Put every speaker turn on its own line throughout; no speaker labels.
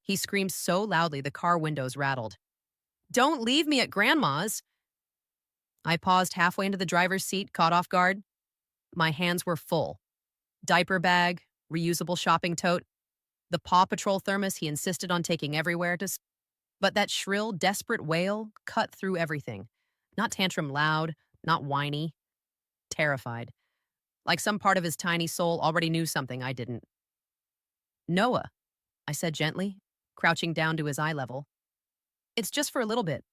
He screamed so loudly the car windows rattled. Don't leave me at Grandma's! I paused halfway into the driver's seat, caught off guard. My hands were full. Diaper bag, reusable shopping tote, the Paw Patrol thermos he insisted on taking everywhere but that shrill, desperate wail cut through everything. Not tantrum loud, not whiny, terrified. Like some part of his tiny soul already knew something I didn't. Noah, I said gently, crouching down to his eye level. It's just for a little bit.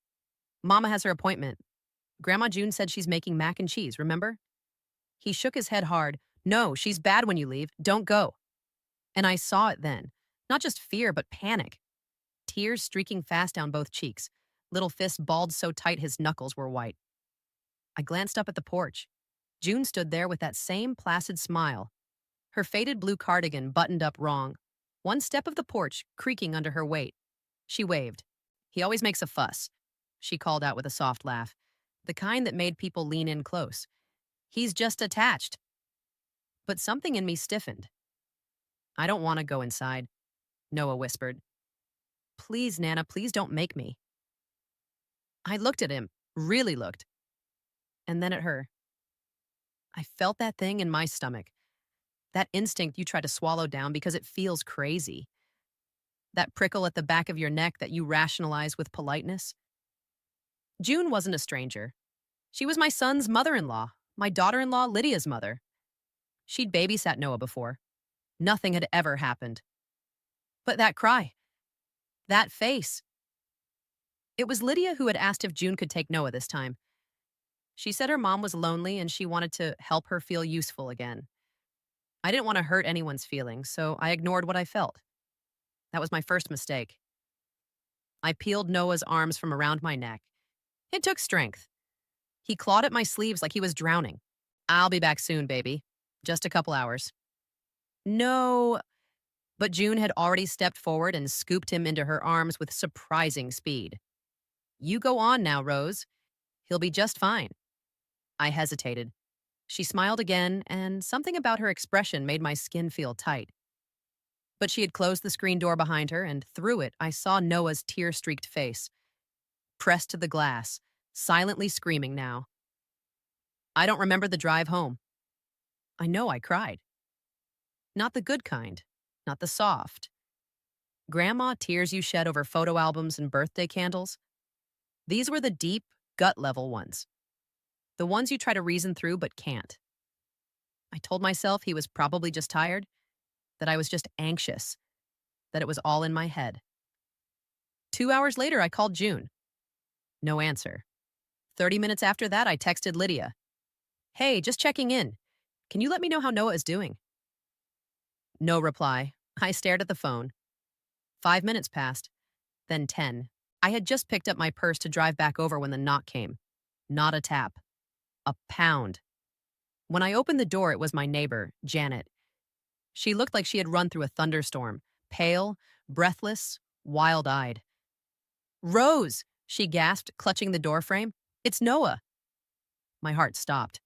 Mama has her appointment. Grandma June said she's making mac and cheese, remember? He shook his head hard. No, she's bad when you leave. Don't go. And I saw it then. Not just fear, but panic. Tears streaking fast down both cheeks. Little fists balled so tight his knuckles were white. I glanced up at the porch. June stood there with that same placid smile. Her faded blue cardigan buttoned up wrong. One step of the porch creaking under her weight. She waved. He always makes a fuss, she called out with a soft laugh. The kind that made people lean in close. He's just attached. But something in me stiffened. I don't want to go inside, Noah whispered. Please, Nana, please don't make me. I looked at him, really looked. And then at her. I felt that thing in my stomach. That instinct you try to swallow down because it feels crazy. That prickle at the back of your neck that you rationalize with politeness. June wasn't a stranger. She was my son's mother-in-law, my daughter-in-law Lydia's mother. She'd babysat Noah before. Nothing had ever happened. But that cry, that face. It was Lydia who had asked if June could take Noah this time. She said her mom was lonely and she wanted to help her feel useful again. I didn't want to hurt anyone's feelings, so I ignored what I felt. That was my first mistake. I peeled Noah's arms from around my neck. It took strength. He clawed at my sleeves like he was drowning. I'll be back soon, baby. Just a couple hours. No. But June had already stepped forward and scooped him into her arms with surprising speed. You go on now, Rose. He'll be just fine. I hesitated. She smiled again, and something about her expression made my skin feel tight. But she had closed the screen door behind her, and through it I saw Noah's tear-streaked face, pressed to the glass, silently screaming now. I don't remember the drive home. I know I cried. Not the good kind, not the soft. Grandma tears you shed over photo albums and birthday candles. These were the deep, gut-level ones. The ones you try to reason through but can't. I told myself he was probably just tired, that I was just anxious, that it was all in my head. 2 hours later, I called June. No answer. 30 minutes after that, I texted Lydia. Hey, just checking in. Can you let me know how Noah is doing? No reply. I stared at the phone. 5 minutes passed, then 10. I had just picked up my purse to drive back over when the knock came. Not a tap. A pound. When I opened the door, it was my neighbor, Janet. She looked like she had run through a thunderstorm, pale, breathless, wild-eyed. Rose, she gasped, clutching the doorframe. It's Noah. My heart stopped.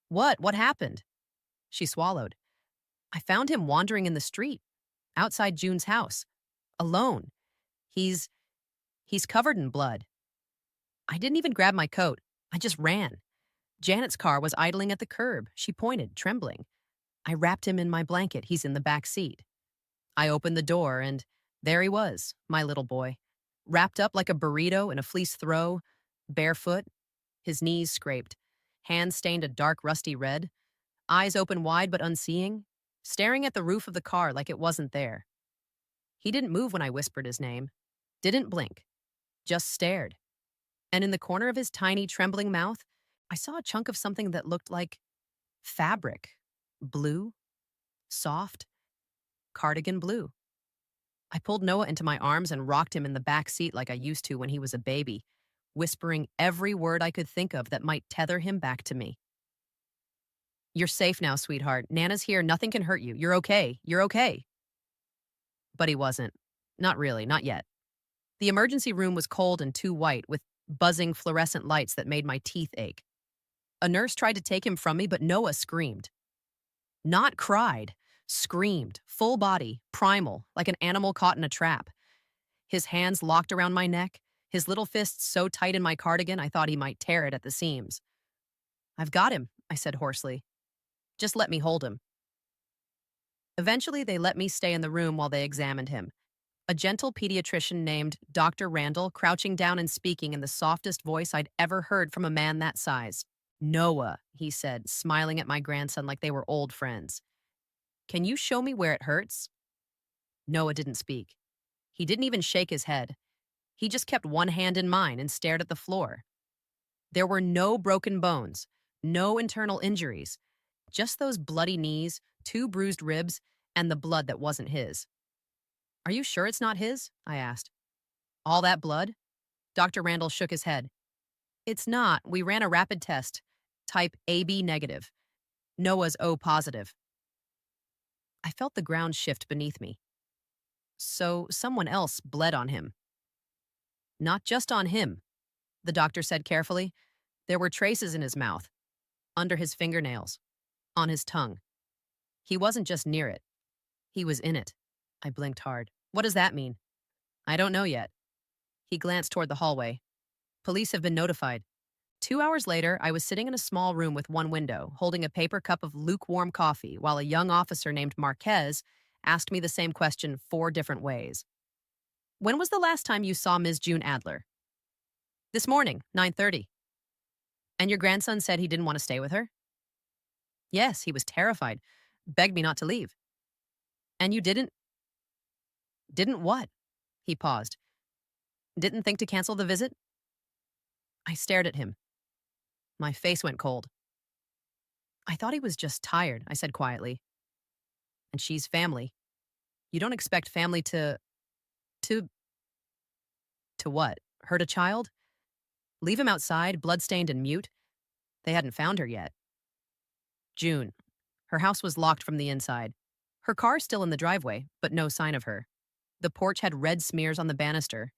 What? What happened? She swallowed. I found him wandering in the street, outside June's house, alone. He's covered in blood. I didn't even grab my coat. I just ran. Janet's car was idling at the curb. She pointed, trembling. I wrapped him in my blanket. He's in the back seat. I opened the door, and there he was, my little boy, wrapped up like a burrito in a fleece throw, barefoot, his knees scraped, hands stained a dark, rusty red, eyes open wide but unseeing, staring at the roof of the car like it wasn't there. He didn't move when I whispered his name, didn't blink, just stared. And in the corner of his tiny, trembling mouth, I saw a chunk of something that looked like fabric. Blue, soft, cardigan blue. I pulled Noah into my arms and rocked him in the back seat like I used to when he was a baby, whispering every word I could think of that might tether him back to me. You're safe now, sweetheart. Nana's here. Nothing can hurt you. You're okay. You're okay. But he wasn't. Not really. Not yet. The emergency room was cold and too white, with buzzing fluorescent lights that made my teeth ache. A nurse tried to take him from me, but Noah screamed. Not cried. Screamed. Full body. Primal. Like an animal caught in a trap. his hands locked around my neck, his little fists so tight in my cardigan I thought he might tear it at the seams. "I've got him," I said hoarsely. "Just let me hold him." Eventually, they let me stay in the room while they examined him. A gentle pediatrician named Dr. Randall crouching down and speaking in the softest voice I'd ever heard from a man that size. "Noah," he said, smiling at my grandson like they were old friends. "Can you show me where it hurts?" Noah didn't speak. He didn't even shake his head. He just kept one hand in mine and stared at the floor. There were no broken bones, no internal injuries, just those bloody knees, two bruised ribs, and the blood that wasn't his. "Are you sure it's not his?" I asked. "All that blood?" Dr. Randall shook his head. "It's not. We ran a rapid test. Type AB negative. Noah's O positive." I felt the ground shift beneath me. So someone else bled on him. "Not just on him," the doctor said carefully. "There were traces in his mouth, under his fingernails, on his tongue. He wasn't just near it. He was in it." I blinked hard. "What does that mean?" "I don't know yet." He glanced toward the hallway. "Police have been notified." 2 hours later, I was sitting in a small room with one window, holding a paper cup of lukewarm coffee, while a young officer named Marquez asked me the same question 4 different ways. "When was the last time you saw Ms. June Adler?" "This morning, 9:30. "And your grandson said he didn't want to stay with her?" "Yes, he was terrified. Begged me not to leave." "And you didn't what?" He paused. "Didn't think to cancel the visit?" I stared at him. My face went cold. "I thought he was just tired," I said quietly. "And she's family. You don't expect family to, to what? Hurt a child? Leave him outside, bloodstained and mute? They hadn't found her yet." "June. Her house was locked from the inside. Her car still in the driveway, but no sign of her. The porch had red smears on the banister.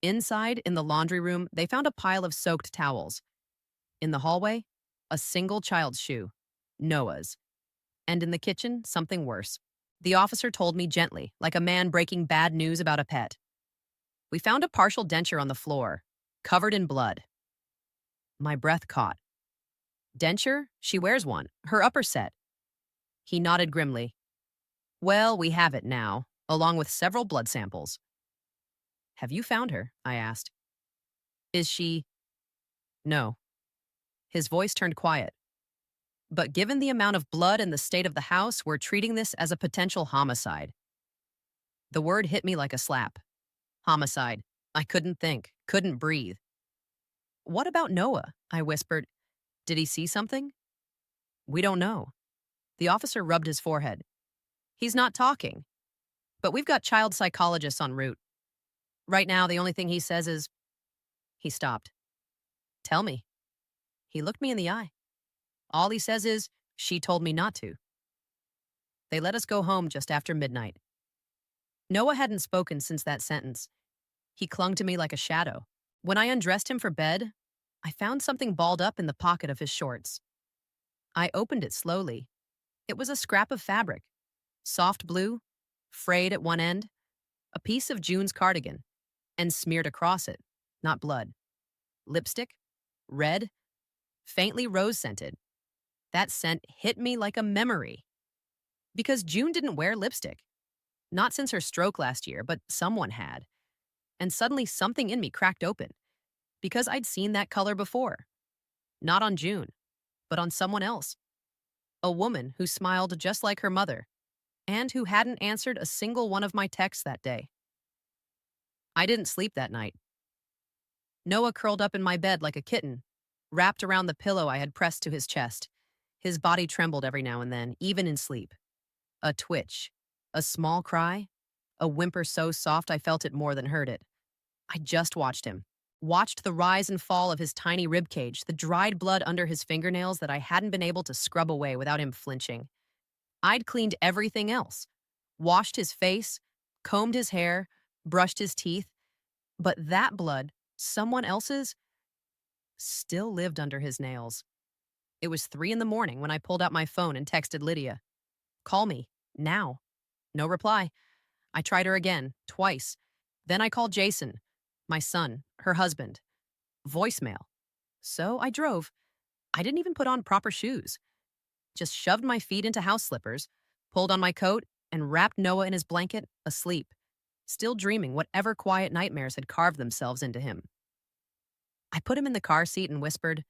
Inside, in the laundry room, they found a pile of soaked towels. In the hallway, a single child's shoe. Noah's. And in the kitchen, something worse. The officer told me gently, like a man breaking bad news about a pet. We found a partial denture on the floor, covered in blood." My breath caught. "Denture? She wears one, her upper set." He nodded grimly. "Well, we have it now, along with several blood samples." "Have you found her?" I asked. "Is she—" "No." His voice turned quiet. "But given the amount of blood and the state of the house, we're treating this as a potential homicide." The word hit me like a slap. Homicide. I couldn't think, couldn't breathe. "What about Noah?" I whispered. "Did he see something?" "We don't know." The officer rubbed his forehead. "He's not talking. But we've got child psychologists en route. Right now, the only thing he says is—" He stopped. "Tell me." He looked me in the eye. "All he says is, she told me not to." They let us go home just after midnight. Noah hadn't spoken since that sentence. He clung to me like a shadow. When I undressed him for bed, I found something balled up in the pocket of his shorts. I opened it slowly. It was a scrap of fabric, soft blue, frayed at one end, a piece of June's cardigan, and smeared across it, not blood. Lipstick, red, faintly rose-scented. That scent hit me like a memory. Because June didn't wear lipstick. Not since her stroke last year, but someone had. And suddenly something in me cracked open. Because I'd seen that color before. Not on June, but on someone else. A woman who smiled just like her mother, and who hadn't answered a single one of my texts that day. I didn't sleep that night. Noah curled up in my bed like a kitten, wrapped around the pillow I had pressed to his chest. His body trembled every now and then, even in sleep. A twitch, a small cry, a whimper so soft I felt it more than heard it. I just watched him. Watched the rise and fall of his tiny ribcage, the dried blood under his fingernails that I hadn't been able to scrub away without him flinching. I'd cleaned everything else. Washed his face, combed his hair, brushed his teeth. But that blood, someone else's, still lived under his nails. It was 3 a.m. when I pulled out my phone and texted Lydia. "Call me, now." No reply. I tried her again, twice. Then I called Jason, my son, her husband. Voicemail. So I drove. I didn't even put on proper shoes. Just shoved my feet into house slippers, pulled on my coat, and wrapped Noah in his blanket, asleep, still dreaming whatever quiet nightmares had carved themselves into him. I put him in the car seat and whispered,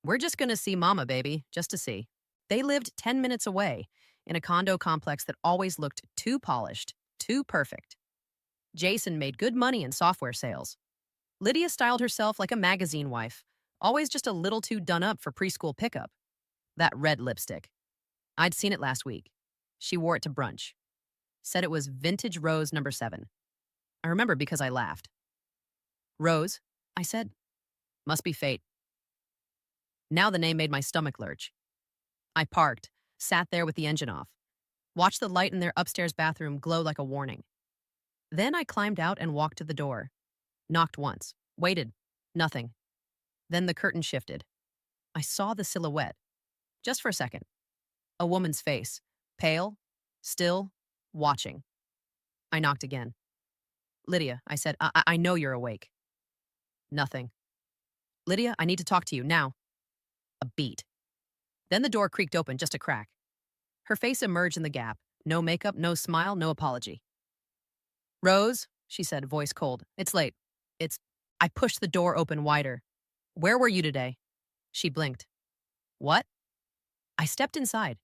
"We're just gonna see Mama, baby, just to see." They lived 10 minutes away in a condo complex that always looked too polished, too perfect. Jason made good money in software sales. Lydia styled herself like a magazine wife, always just a little too done up for preschool pickup. That red lipstick. I'd seen it last week. She wore it to brunch. Said it was vintage rose number 7. I remember because I laughed. Rose, I said. Must be fate. Now the name made my stomach lurch. I parked, sat there with the engine off, watched the light in their upstairs bathroom glow like a warning. Then I climbed out and walked to the door. Knocked once. Waited. Nothing. Then the curtain shifted. I saw the silhouette. Just for a second. A woman's face. Pale. Still. Watching. I knocked again. Lydia, I said, I know you're awake. Nothing. Lydia, I need to talk to you now. A beat. Then the door creaked open, just a crack. Her face emerged in the gap. No makeup, no smile, no apology. Rose, she said, voice cold. It's late. I pushed the door open wider. Where were you today? She blinked. What? I stepped inside.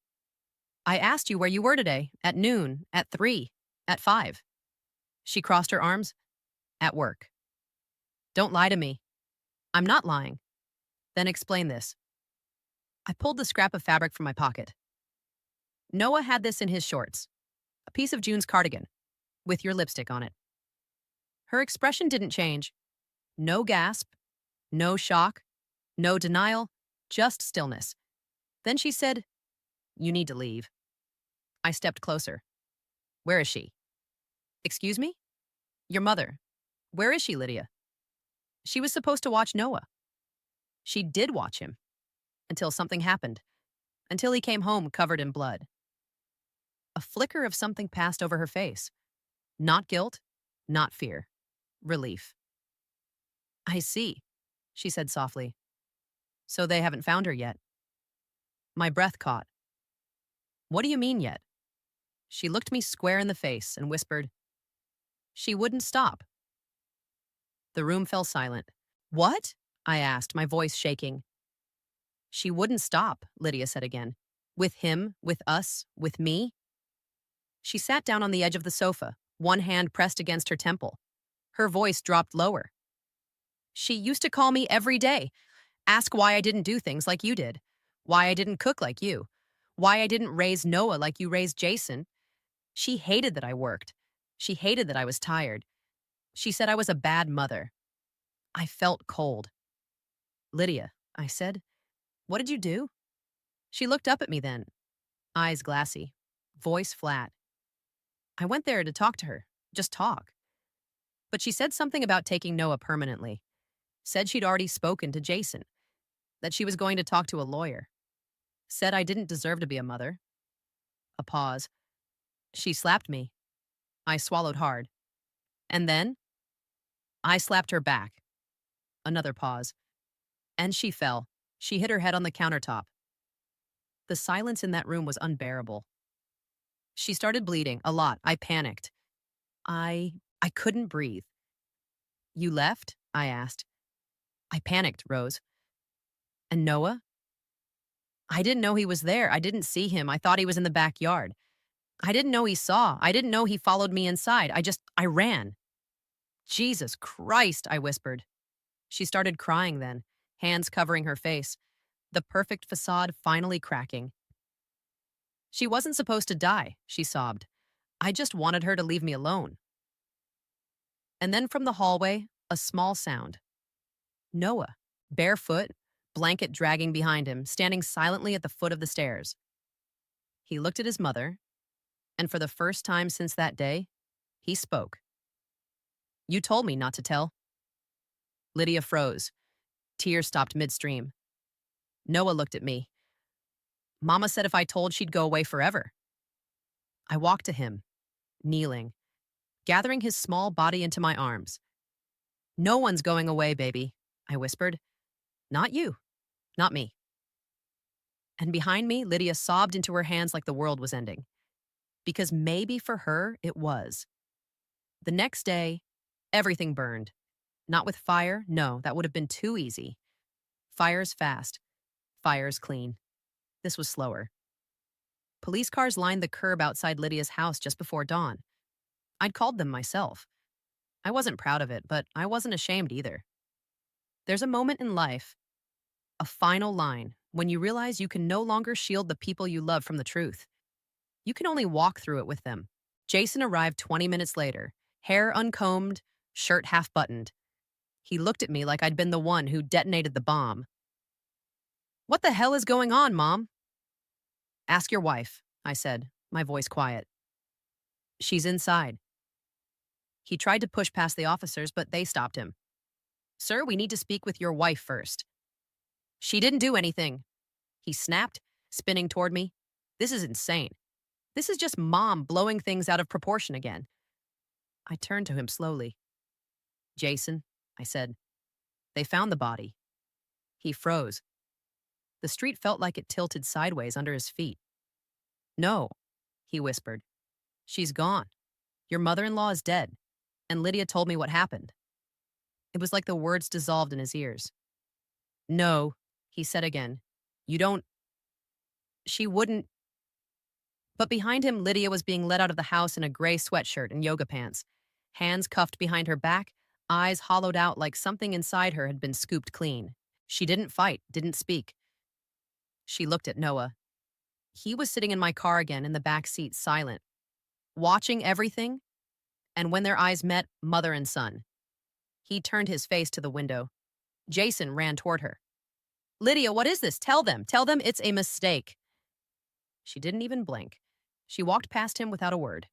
I asked you where you were today, at noon, at 3, at 5. She crossed her arms. At work. Don't lie to me. I'm not lying. Then explain this. I pulled the scrap of fabric from my pocket. Noah had this in his shorts. A piece of June's cardigan, with your lipstick on it. Her expression didn't change. No gasp, no shock, no denial, just stillness. Then she said, "You need to leave." I stepped closer. Where is she? Excuse me? Your mother. Where is she, Lydia? She was supposed to watch Noah. She did watch him. Until something happened. Until he came home covered in blood. A flicker of something passed over her face. Not guilt, not fear. Relief. I see, she said softly. So they haven't found her yet. My breath caught. What do you mean yet? She looked me square in the face and whispered, she wouldn't stop. The room fell silent. What? I asked, my voice shaking. She wouldn't stop, Lydia said again. With him, with us, with me. She sat down on the edge of the sofa, one hand pressed against her temple. Her voice dropped lower. She used to call me every day, ask why I didn't do things like you did, why I didn't cook like you, why I didn't raise Noah like you raised Jason. She hated that I worked. She hated that I was tired. She said I was a bad mother. I felt cold. Lydia, I said, what did you do? She looked up at me then, eyes glassy, voice flat. I went there to talk to her, just talk. But she said something about taking Noah permanently. Said she'd already spoken to Jason, that she was going to talk to a lawyer. Said I didn't deserve to be a mother. A pause. She slapped me. I swallowed hard. And then I slapped her back. Another pause. And she fell. She hit her head on the countertop. The silence in that room was unbearable. She started bleeding, a lot. I panicked. I couldn't breathe. You left? I asked. I panicked, Rose. And Noah? I didn't know he was there. I didn't see him. I thought he was in the backyard. I didn't know he saw. I didn't know he followed me inside. I ran. Jesus Christ, I whispered. She started crying then, hands covering her face, the perfect facade finally cracking. She wasn't supposed to die, she sobbed. I just wanted her to leave me alone. And then from the hallway, a small sound. Noah, barefoot, blanket dragging behind him, standing silently at the foot of the stairs. He looked at his mother, and for the first time since that day, he spoke. You told me not to tell. Lydia froze. Tears stopped midstream. Noah looked at me. Mama said if I told she'd go away forever. I walked to him, kneeling. gathering his small body into my arms. No one's going away, baby, I whispered. Not you. Not me. And behind me, Lydia sobbed into her hands like the world was ending. Because maybe for her, it was. The next day, everything burned. Not with fire, no, that would have been too easy. Fire's fast. Fire's clean. This was slower. Police cars lined the curb outside Lydia's house just before dawn. I'd called them myself. I wasn't proud of it, but I wasn't ashamed either. There's a moment in life, a final line, when you realize you can no longer shield the people you love from the truth. You can only walk through it with them. Jason arrived 20 minutes later, hair uncombed, shirt half buttoned. He looked at me like I'd been the one who detonated the bomb. What the hell is going on, Mom? Ask your wife, I said, my voice quiet. She's inside. He tried to push past the officers, but they stopped him. Sir, we need to speak with your wife first. She didn't do anything. He snapped, spinning toward me. This is insane. This is just Mom blowing things out of proportion again. I turned to him slowly. Jason, I said, they found the body. He froze. The street felt like it tilted sideways under his feet. No, he whispered. She's gone. Your mother-in-law is dead. And Lydia told me what happened. It was like the words dissolved in his ears. No, he said again. You don't... She wouldn't... But behind him, Lydia was being led out of the house in a gray sweatshirt and yoga pants, hands cuffed behind her back, eyes hollowed out like something inside her had been scooped clean. She didn't fight, didn't speak. She looked at Noah. He was sitting in my car again in the back seat, silent, watching everything, and when their eyes met, mother and son. He turned his face to the window. Jason ran toward her. Lydia, what is this? Tell them it's a mistake. She didn't even blink. She walked past him without a word.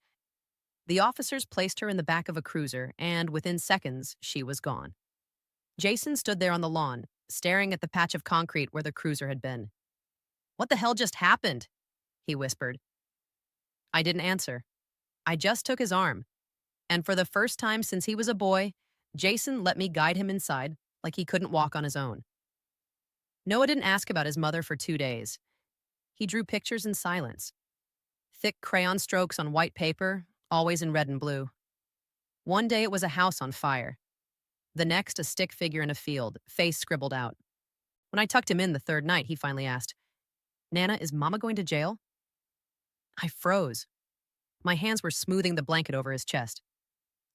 The officers placed her in the back of a cruiser, and within seconds, she was gone. Jason stood there on the lawn, staring at the patch of concrete where the cruiser had been. What the hell just happened? He whispered. I didn't answer. I just took his arm. And for the first time since he was a boy, Jason let me guide him inside like he couldn't walk on his own. Noah didn't ask about his mother for 2 days. He drew pictures in silence. Thick crayon strokes on white paper, always in red and blue. One day it was a house on fire. The next, a stick figure in a field, face scribbled out. When I tucked him in the third night, he finally asked, Nana, is Mama going to jail? I froze. My hands were smoothing the blanket over his chest.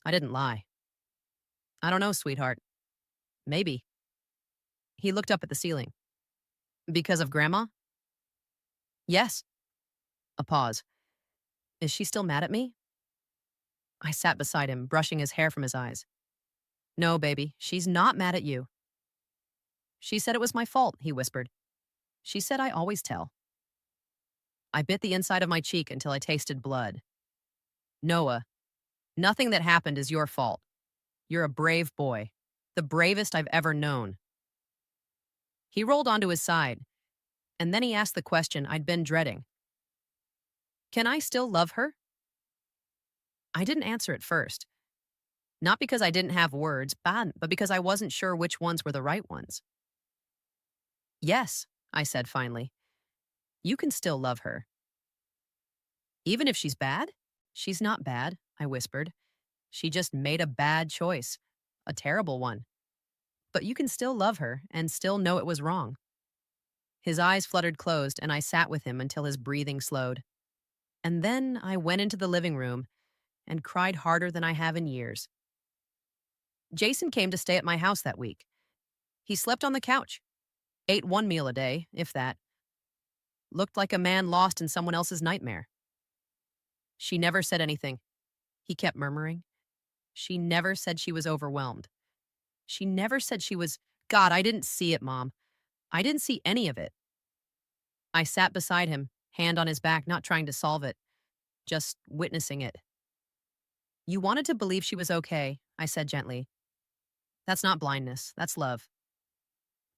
I didn't lie. I don't know, sweetheart. Maybe. He looked up at the ceiling. Because of Grandma? Yes. A pause. Is she still mad at me? I sat beside him, brushing his hair from his eyes. No, baby, she's not mad at you. She said it was my fault, he whispered. She said I always tell. I bit the inside of my cheek until I tasted blood. Noah, nothing that happened is your fault. You're a brave boy, the bravest I've ever known. He rolled onto his side, and then he asked the question I'd been dreading. Can I still love her? I didn't answer at first. Not because I didn't have words, but because I wasn't sure which ones were the right ones. Yes, I said finally. You can still love her. Even if she's bad? She's not bad, I whispered. She just made a bad choice, a terrible one. But you can still love her and still know it was wrong. His eyes fluttered closed, and I sat with him until his breathing slowed. And then I went into the living room and cried harder than I have in years. Jason came to stay at my house that week. He slept on the couch, ate one meal a day, if that. Looked like a man lost in someone else's nightmare. She never said anything. He kept murmuring. She never said she was overwhelmed. She never said she was, God, I didn't see it, Mom. I didn't see any of it. I sat beside him, hand on his back, not trying to solve it, just witnessing it. You wanted to believe she was okay, I said gently. That's not blindness, that's love.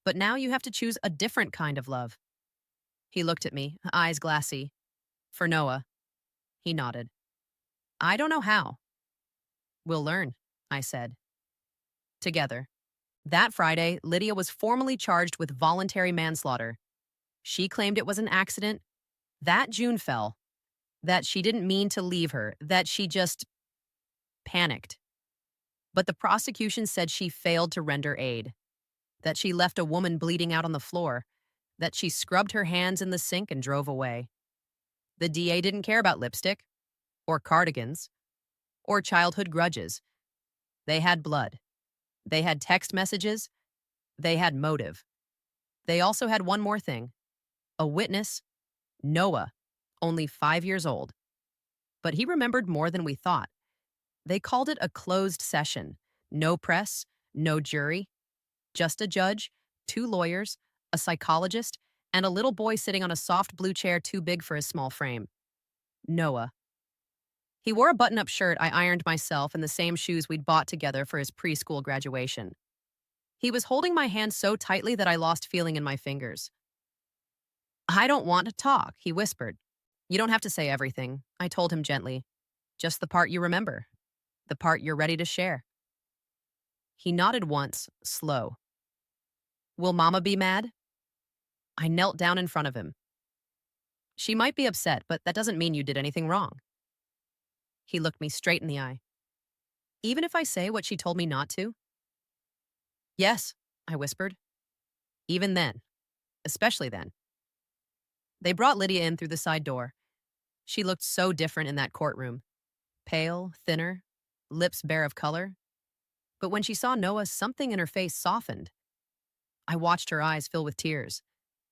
But now you have to choose a different kind of love. He looked at me, eyes glassy. For Noah. He nodded. I don't know how. We'll learn, I said. Together. That Friday, Lydia was formally charged with voluntary manslaughter. She claimed it was an accident. That June fell. That she didn't mean to leave her. That she just panicked. But the prosecution said she failed to render aid. That she left a woman bleeding out on the floor. That she scrubbed her hands in the sink and drove away. The DA didn't care about lipstick, or cardigans, or childhood grudges. They had blood. They had text messages. They had motive. They also had one more thing. A witness, Noah, only 5 years old. But he remembered more than we thought. They called it a closed session. No press, no jury, just a judge, 2 lawyers, a psychologist, and a little boy sitting on a soft blue chair too big for his small frame. Noah. He wore a button-up shirt I ironed myself and the same shoes we'd bought together for his preschool graduation. He was holding my hand so tightly that I lost feeling in my fingers. I don't want to talk, he whispered. You don't have to say everything, I told him gently. Just the part you remember, the part you're ready to share. He nodded once, slow. Will Mama be mad? I knelt down in front of him. She might be upset, but that doesn't mean you did anything wrong. He looked me straight in the eye. Even if I say what she told me not to? Yes, I whispered. Even then. Especially then. They brought Lydia in through the side door. She looked so different in that courtroom. Pale, thinner, lips bare of color. But when she saw Noah, something in her face softened. I watched her eyes fill with tears.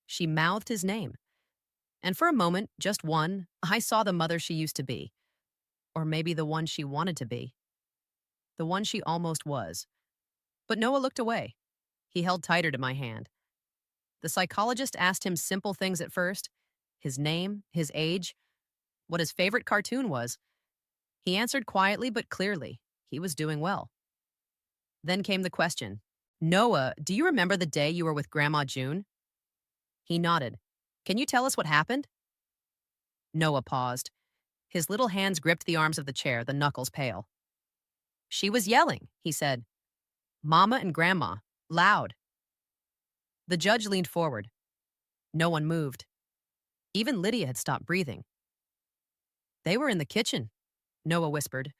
She mouthed his name. And for a moment, just one, I saw the mother she used to be. Or maybe the one she wanted to be. The one she almost was. But Noah looked away. He held tighter to my hand. The psychologist asked him simple things at first. His name, his age, what his favorite cartoon was. He answered quietly but clearly. He was doing well. Then came the question. Noah, do you remember the day you were with Grandma June? He nodded. Can you tell us what happened? Noah paused. His little hands gripped the arms of the chair, the knuckles pale. She was yelling, he said. Mama and Grandma, loud. The judge leaned forward. No one moved. Even Lydia had stopped breathing. They were in the kitchen, Noah whispered.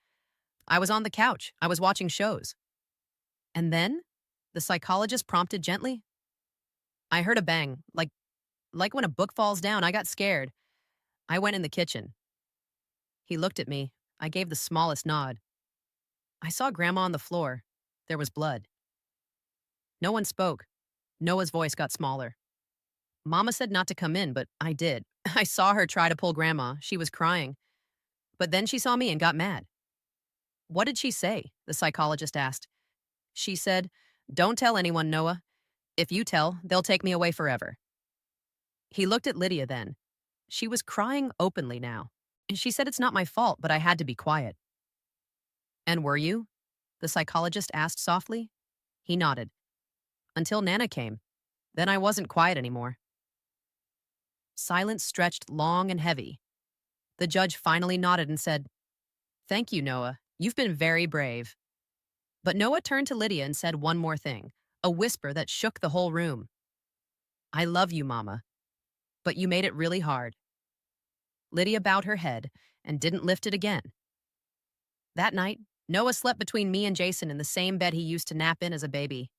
I was on the couch. I was watching shows. And then, the psychologist prompted gently. I heard a bang, like when a book falls down. I got scared. I went in the kitchen. He looked at me. I gave the smallest nod. I saw Grandma on the floor. There was blood. No one spoke. Noah's voice got smaller. Mama said not to come in, but I did. I saw her try to pull Grandma. She was crying. But then she saw me and got mad. What did she say? The psychologist asked. She said, don't tell anyone, Noah. If you tell, they'll take me away forever. He looked at Lydia then. She was crying openly now. She said it's not my fault, but I had to be quiet. And were you? The psychologist asked softly. He nodded. Until Nana came. Then I wasn't quiet anymore. Silence stretched long and heavy. The judge finally nodded and said, Thank you, Noah. You've been very brave. But Noah turned to Lydia and said one more thing, a whisper that shook the whole room. I love you, Mama. But you made it really hard. Lydia bowed her head and didn't lift it again. That night, Noah slept between me and Jason in the same bed he used to nap in as a baby.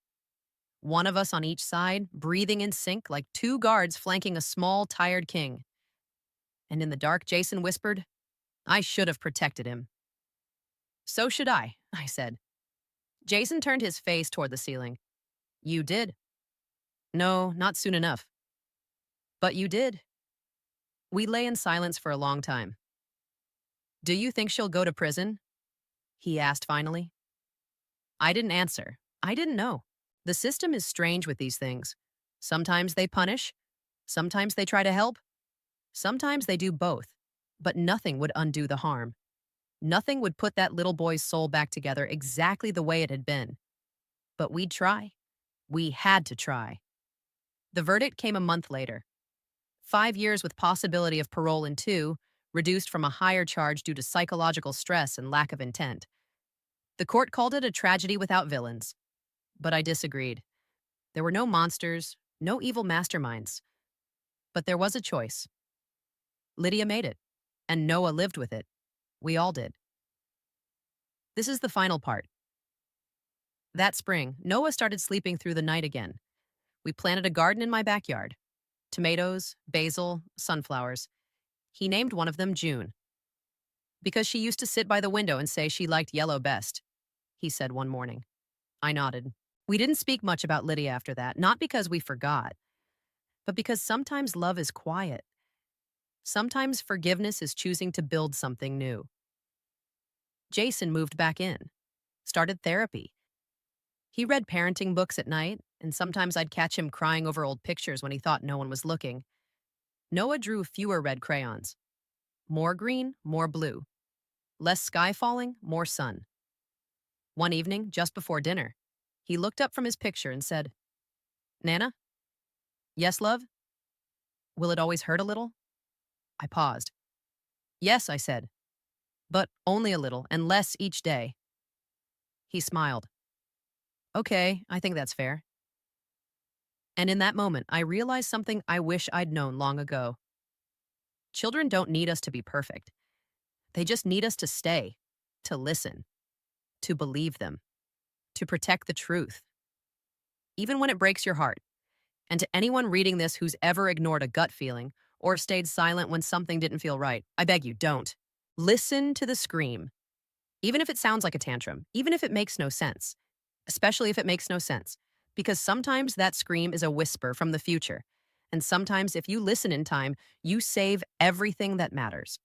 One of us on each side, breathing in sync like 2 guards flanking a small, tired king. And in the dark, Jason whispered, I should have protected him. So should I said. Jason turned his face toward the ceiling. You did. No, not soon enough. But you did. We lay in silence for a long time. Do you think she'll go to prison? He asked finally. I didn't answer. I didn't know. The system is strange with these things. Sometimes they punish. Sometimes they try to help. Sometimes they do both. But nothing would undo the harm. Nothing would put that little boy's soul back together exactly the way it had been. But we'd try. We had to try. The verdict came a month later. 5 years with possibility of parole in 2, reduced from a higher charge due to psychological stress and lack of intent. The court called it a tragedy without villains, but I disagreed. There were no monsters, no evil masterminds, but there was a choice. Lydia made it, and Noah lived with it. We all did. This is the final part. That spring, Noah started sleeping through the night again. We planted a garden in my backyard. Tomatoes, basil, sunflowers. He named one of them June, because she used to sit by the window and say she liked yellow best, he said one morning. I nodded. We didn't speak much about Lydia after that, not because we forgot, but because sometimes love is quiet. Sometimes forgiveness is choosing to build something new. Jason moved back in, started therapy. He read parenting books at night, and sometimes I'd catch him crying over old pictures when he thought no one was looking. Noah drew fewer red crayons. More green, more blue. Less sky falling, more sun. One evening, just before dinner, he looked up from his picture and said, Nana? Yes, love? Will it always hurt a little? I paused. Yes, I said, but only a little and less each day. He smiled. Okay, I think that's fair. And in that moment, I realized something I wish I'd known long ago. Children don't need us to be perfect. They just need us to stay, to listen, to believe them, to protect the truth. Even when it breaks your heart. And to anyone reading this who's ever ignored a gut feeling or stayed silent when something didn't feel right, I beg you, don't. Listen to the scream. Even if it sounds like a tantrum, even if it makes no sense, especially if it makes no sense, because sometimes that scream is a whisper from the future. And sometimes if you listen in time, you save everything that matters.